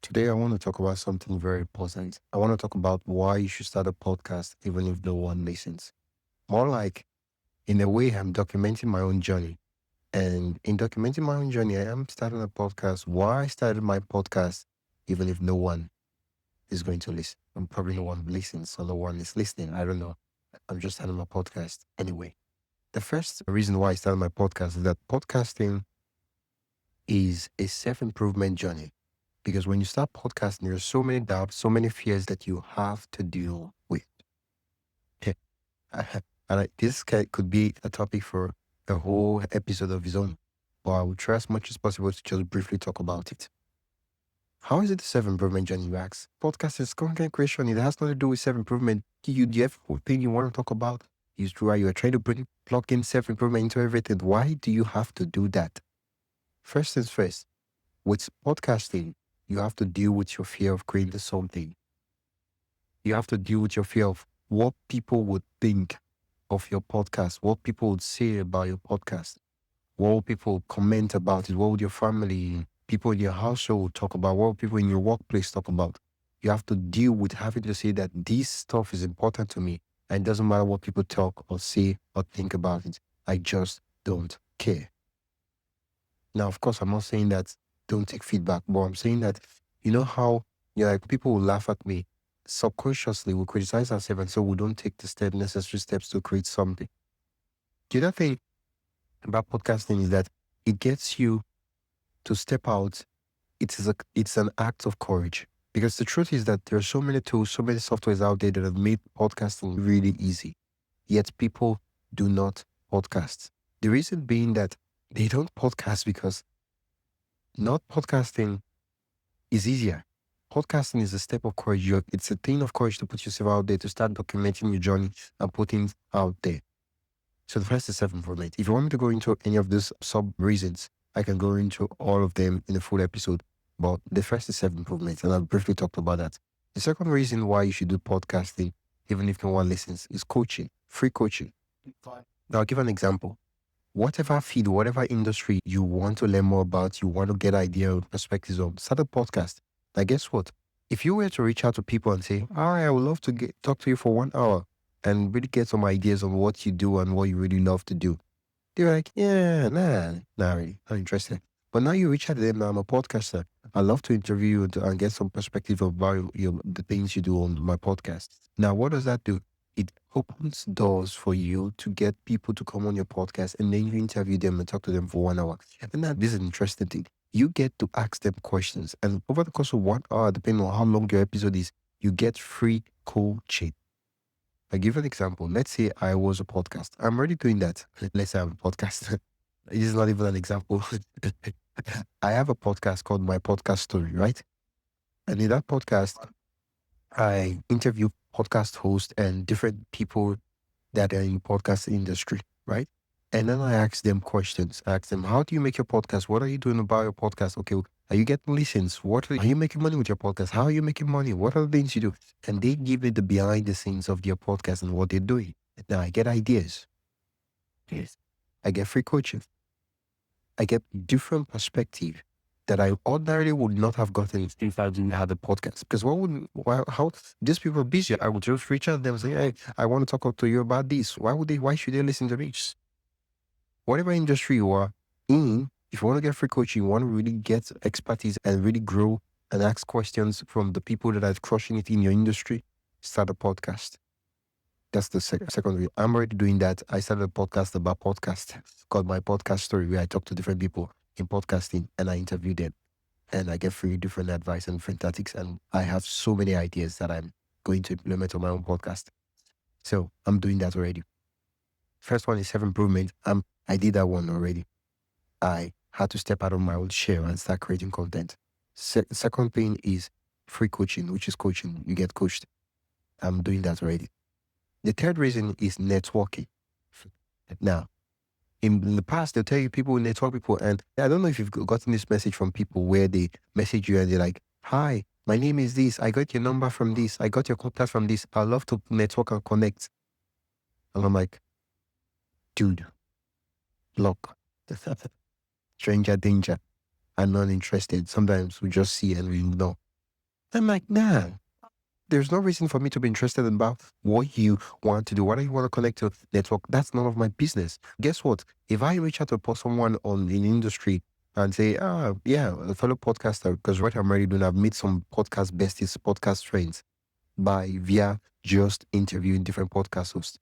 Today, I want to talk about something very important. I want to talk about why you should start a podcast even if no one listens. More like, in a way, I'm documenting my own journey. And in documenting my own journey, I am starting a podcast. Why I started my podcast, even if no one is going to listen. And probably no one listens or no one is listening. I don't know. I'm just starting my podcast anyway. The first reason why I started my podcast is that podcasting is a self improvement journey. Because when you start podcasting, there are so many doubts, so many fears that you have to deal with. Could be a topic for a whole episode of his own, but I will try as much as possible to just briefly talk about it. How is it a self-improvement journey, you ask? Podcast is content creation. It has nothing to do with self-improvement. Do you have a thing you want to talk about? Is why you are trying to plug in self-improvement into everything. Why do you have to do that? First things first, with podcasting, you have to deal with your fear of creating something. You have to deal with your fear of what people would think of your podcast, what people would say about your podcast, what would people comment about it, what would your family, people in your household talk about, what would people in your workplace talk about. You have to deal with having to say that this stuff is important to me, and it doesn't matter what people talk or say or think about it. I just don't care. Now, of course, I'm not saying that don't take feedback, but I'm saying that, you know how, like people will laugh at me subconsciously, will criticize ourselves, and so we don't take the necessary steps to create something. The other thing about podcasting is that it gets you to step out. It's an act of courage, because the truth is that there are so many tools, so many softwares out there that have made podcasting really easy. Yet people do not podcast. The reason being that they don't podcast because not podcasting is easier. Podcasting is a step of courage. It's a thing of courage to put yourself out there, to start documenting your journey and putting out there. So the first is self-improvement. If you want me to go into any of these sub reasons, I can go into all of them in a full episode. But the first is self-improvement, and I've briefly talked about that. The second reason why you should do podcasting, even if no one listens, is coaching, free coaching. Now, I'll give an example. Whatever field, whatever industry you want to learn more about, you want to get idea or perspectives on, start a podcast. Now, guess what? If you were to reach out to people and say, all right, I would love to talk to you for 1 hour and really get some ideas on what you do and what you really love to do, they're like, yeah, nah, really, not interested. But now you reach out to them, I'm a podcaster. I love to interview you and get some perspective about the things you do on my podcast. Now, what does that do? It opens doors for you to get people to come on your podcast, and then you interview them and talk to them for 1 hour. And now this is an interesting thing. You get to ask them questions. And over the course of 1 hour, depending on how long your episode is, you get free coaching. I give an example. Let's say I was a podcast. I'm already doing that. Let's say I'm a podcast. It is not even an example. I have a podcast called My Podcast Story, right? And in that podcast, I interview podcast hosts and different people that are in podcast industry, right? And then I ask them questions. I ask them, how do you make your podcast? What are you doing about your podcast? Okay, are you getting listens? Are you making money with your podcast? How are you making money? What are the things you do? And they give me the behind the scenes of their podcast and what they're doing. Now I get ideas. Yes. I get free coaching. I get different perspective that I ordinarily would not have gotten if I didn't have the podcast. Because how these people are busy. I would just reach out to them and say, hey, I want to talk to you about this. Why should they listen to this? Whatever industry you are in, if you want to get free coaching, you want to really get expertise and really grow and ask questions from the people that are crushing it in your industry, start a podcast. That's the second way. I'm already doing that. I started a podcast about podcast called My Podcast Story, where I talk to different people in podcasting and I interview them. And I get free different advice and different tactics. And I have so many ideas that I'm going to implement on my own podcast. So I'm doing that already. First one is self-improvement. I did that one already. I had to step out of my own shell and start creating content. Second thing is free coaching, which is coaching. You get coached. I'm doing that already. The third reason is networking. Now, in the past, they'll tell you people will network people. And I don't know if you've gotten this message from people where they message you and they're like, hi, my name is this. I got your number from this. I got your contact from this. I love to network and connect. And I'm like, dude, look, stranger danger. I'm not interested. Sometimes we just see and we know. I'm like, nah, there's no reason for me to be interested about what you want to do. Why do you want to connect to network? That's none of my business. Guess what? If I reach out to someone on in industry and say, yeah, a fellow podcaster, because what I'm already doing, I've met some podcast besties, podcast friends via just interviewing different podcast hosts.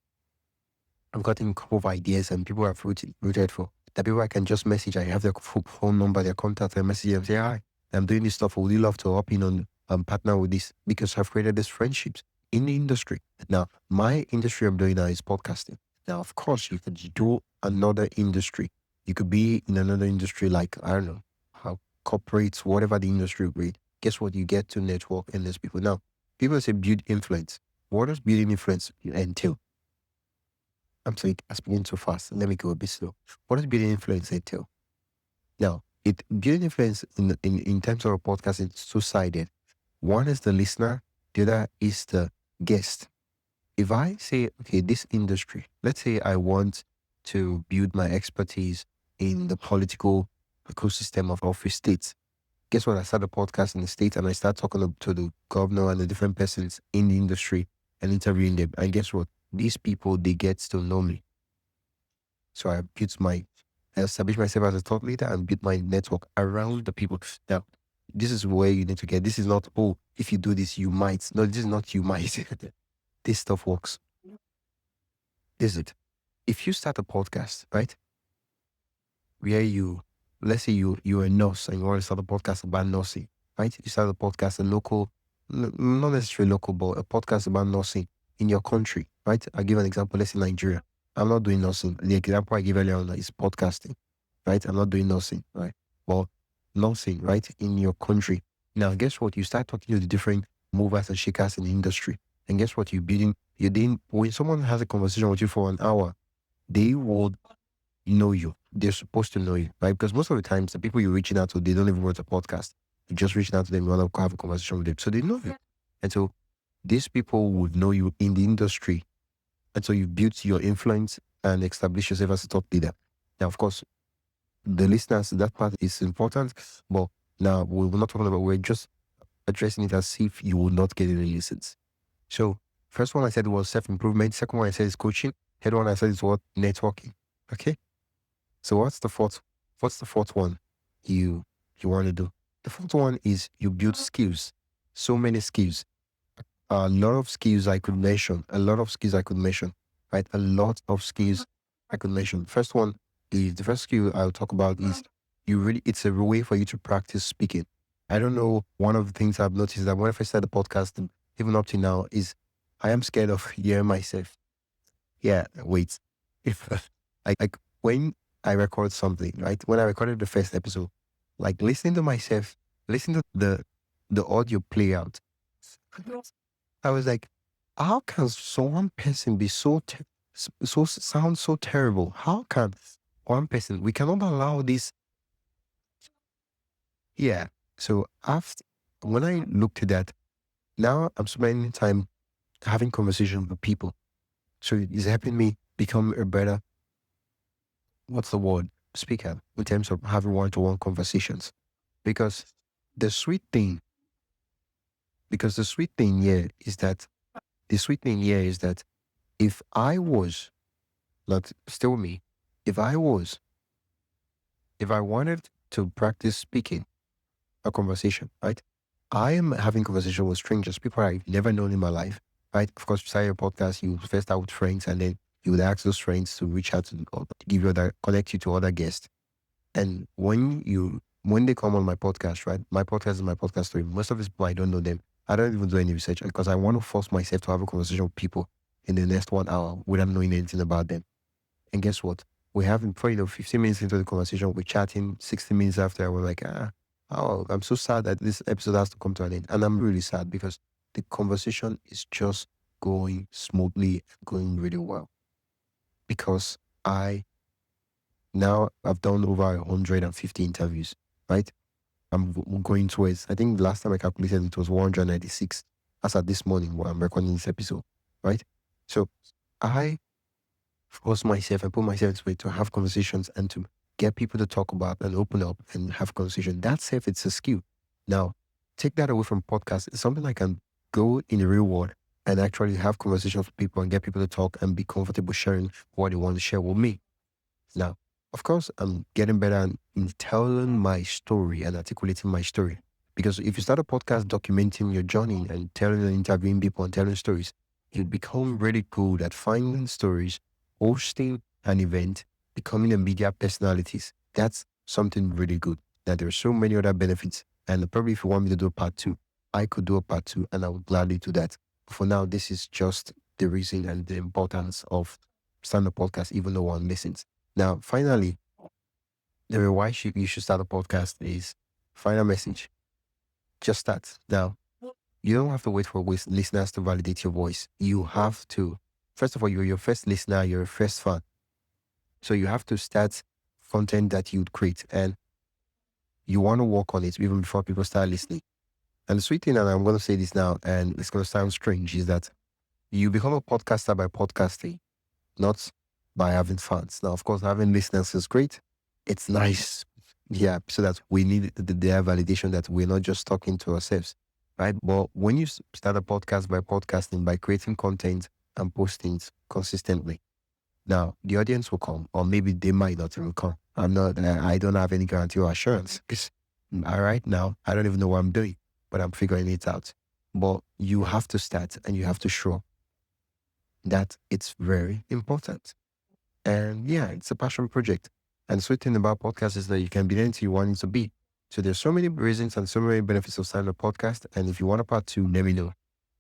I've gotten a couple of ideas and people have rooted for that people I can just message. I have their phone number, their contact, and message them, say, hi, I'm doing this stuff. Would you love to hop in on partner with this? Because I've created these friendships in the industry. Now, my industry I'm doing now is podcasting. Now, of course, you could do another industry. You could be in another industry like, I don't know, how corporates, whatever the industry will be. Guess what? You get to network and there's people. Now, people say build influence. What does building influence entail? I'm saying I'm speaking too fast. Let me go a bit slow. What does building influence entail? Now, building influence in terms of a podcast is two-sided. One is the listener, the other is the guest. If I say, okay, this industry, let's say I want to build my expertise in the political ecosystem of office states. Guess what? I start a podcast in the States and I start talking to the governor and the different persons in the industry and interviewing them. And guess what? These people, they get to know me. So I established myself as a thought leader and built my network around the people. Now, this is where you need to get. This is not, oh, if you do this, you might. No, this is not you might. This stuff works. Is it? If you start a podcast, right? Where let's say you're a nurse and you want to start a podcast about nursing, right? You start a podcast, not necessarily local, but a podcast about nursing in your country, right? I'll give an example. Let's say Nigeria. I'm not doing nursing. The example I give earlier on is podcasting, right? I'm not doing nursing, right? Well, nursing, right? In your country. Now, guess what? You start talking to the different movers and shakers in the industry. And guess what? When someone has a conversation with you for an hour, they would know you. They're supposed to know you, right? Because most of the times, the people you're reaching out to, they don't even want a podcast. You're just reaching out to them, you want to have a conversation with them. So they know you. And so these people would know you in the industry. And so you built your influence and established yourself as a thought leader. Now, of course, the listeners, that part is important. But now we're not talking about, we're just addressing it as if you will not get any listens. So first one I said was self-improvement. Second one I said is coaching. Third one I said is what? Networking. Okay. So what's the fourth one you want to do? The fourth one is you build skills. So many skills. A lot of skills I could mention. Right? A lot of skills I could mention. First one is, the first skill I'll talk about is it's a way for you to practice speaking. I don't know, one of the things I've noticed is that when I first started the podcast, even up to now, is I am scared of hearing myself. Yeah, wait. If like when I record something, right? When I recorded the first episode, like listening to myself, listening to the audio play out, I was like, how can one person be sound so terrible? How can one person? We cannot allow this. Yeah. So when I looked at that, now I'm spending time having conversations with people. So it's helping me become a better, what's the word, speaker in terms of having one-to-one conversations. Because the sweet thing here is that if I was, not still me, if I wanted to practice speaking a conversation, right? I am having conversation with strangers, people I've never known in my life, right? Of course, beside your podcast, you first start with friends and then you would ask those friends to reach out or connect you to other guests. And when they come on my podcast, right? My podcast is my podcast story. Most of these people, I don't know them. I don't even do any research because I want to force myself to have a conversation with people in the next 1 hour without knowing anything about them. And guess what? We have probably 15 minutes into the conversation, we're chatting. 60 minutes after, we're like, I'm so sad that this episode has to come to an end. And I'm really sad because the conversation is just going smoothly, going really well. Because I've done over 150 interviews, right? I'm going towards, I think the last time I calculated it was 196 as at this morning when I'm recording this episode, right? So I force myself and put myself into it to have conversations and to get people to talk about and open up and have conversation. That self, it's a skill. Now, take that away from podcasts. It's something I can go in the real world and actually have conversations with people and get people to talk and be comfortable sharing what they want to share with me. Now, of course, I'm getting better in telling my story and articulating my story. Because if you start a podcast documenting your journey and telling and interviewing people and telling stories, you become really good at finding stories, hosting an event, becoming a media personalities. That's something really good. Now, there are so many other benefits. And probably if you want me to do a part two, I could do a part two and I would gladly do that. But for now, this is just the reason and the importance of starting a podcast, even though one listens. Now, finally, the reason why you should start a podcast is final message. Just start. Now, you don't have to wait for listeners to validate your voice. You have to, first of all, you're your first listener, you're your first fan. So you have to start content that you'd create and you want to work on it even before people start listening. And the sweet thing, and I'm going to say this now, and it's going to sound strange, is that you become a podcaster by podcasting, not by having fans. Now, of course, having listeners is great. It's nice. Yeah, so that we need their validation that we're not just talking to ourselves, right? But when you start a podcast by podcasting, by creating content and posting consistently, now the audience will come, or maybe they might not even come. I don't have any guarantee or assurance because right now, I don't even know what I'm doing, but I'm figuring it out. But you have to start and you have to show that it's very important. And yeah, it's a passion project. And the sweet thing about podcasts is that you can be anything you want it to be. So there's so many reasons and so many benefits of starting a podcast. And if you want a part two, let me know.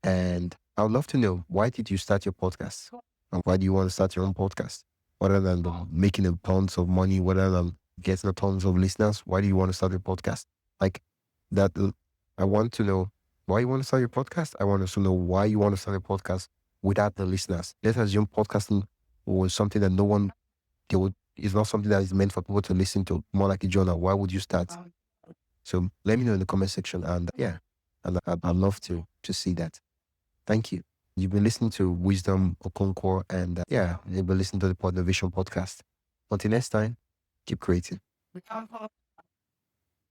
And I would love to know, why did you start your podcast? And why do you want to start your own podcast? Other than making a tons of money, other than getting a tons of listeners, why do you want to start a podcast? Like that, I want to know why you want to start your podcast. I want to know why you want to start a podcast without the listeners. Let's assume podcasting was something that no one, it's not something that is meant for people to listen to, more like a journal. Why would you start? So let me know in the comment section. And yeah, and I'd love to see that. Thank you. You've been listening to Wisdom Okonkwo, and yeah, you've been listening to the Pod Vision podcast. Until next time, keep creating.